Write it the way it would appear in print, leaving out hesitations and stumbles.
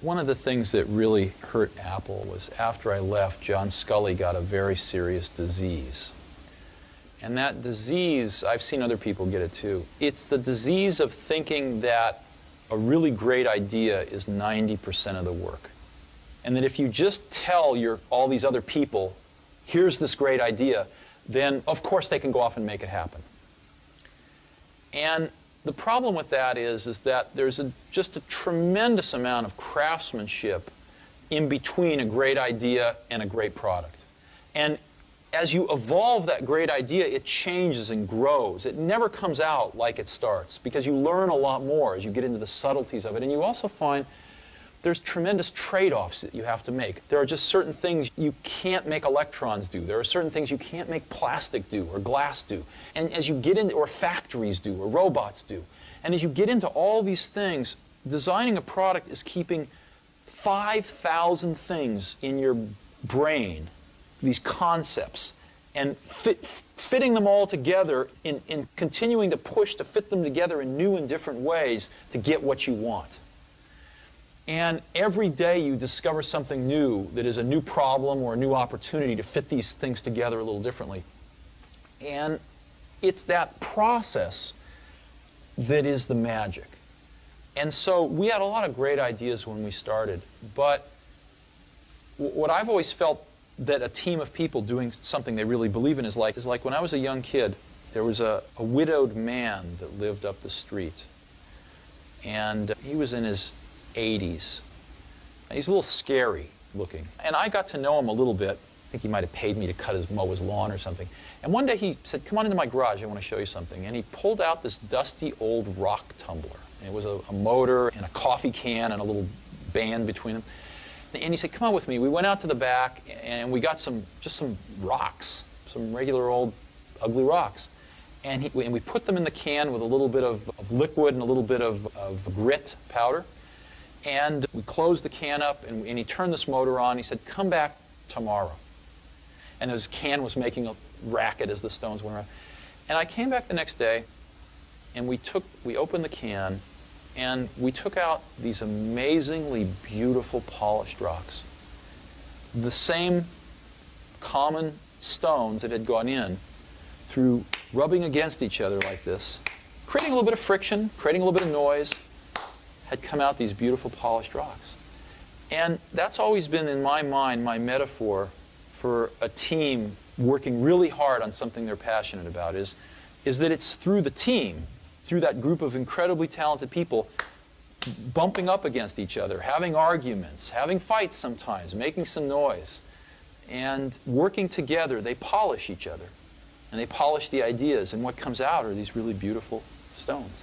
One of the things that really hurt Apple was after I left, John Sculley got a very serious disease. And that disease, I've seen other people get it too. It's the disease of thinking that a really great idea is 90% of the work. And that if you just tell all these other people, here's this great idea, then of course they can go off and make it happen. And the problem with that is that there's just a tremendous amount of craftsmanship in between a great idea and a great product. And as you evolve that great idea, it changes and grows. It never comes out like it starts, because you learn a lot more as you get into the subtleties of it. And you also find there's tremendous trade-offs that you have to make. There are just certain things you can't make electrons do. There are certain things you can't make plastic do or glass do. And as you get into, or factories do, or robots do. And as you get into all these things, designing a product is keeping 5,000 things in your brain, these concepts, and fitting them all together in continuing to push to fit them together in new and different ways to get what you want. And every day you discover something new that is a new problem or a new opportunity to fit these things together a little differently. And it's that process that is the magic. And so we had a lot of great ideas when we started, but what I've always felt that a team of people doing something they really believe in is like when I was a young kid, there was a widowed man that lived up the street. And he was in his 80s. He's a little scary looking. And I got to know him a little bit. I think he might have paid me to mow his lawn or something. And one day he said, come on into my garage, I want to show you something. And he pulled out this dusty old rock tumbler. And it was a motor and a coffee can and a little band between them. And he said, come on with me. We went out to the back and we got just some rocks, some regular old ugly rocks. And we put them in the can with a little bit of liquid and a little bit of grit powder. And we closed the can up, and he turned this motor on. He said, come back tomorrow. And his can was making a racket as the stones went around. And I came back the next day, and we opened the can, and we took out these amazingly beautiful polished rocks. The same common stones that had gone in through rubbing against each other like this, creating a little bit of friction, creating a little bit of noise, had come out these beautiful polished rocks. And that's always been, in my mind, my metaphor for a team working really hard on something they're passionate about, is that it's through the team, through that group of incredibly talented people, bumping up against each other, having arguments, having fights sometimes, making some noise, and working together, they polish each other. And they polish the ideas, and what comes out are these really beautiful stones.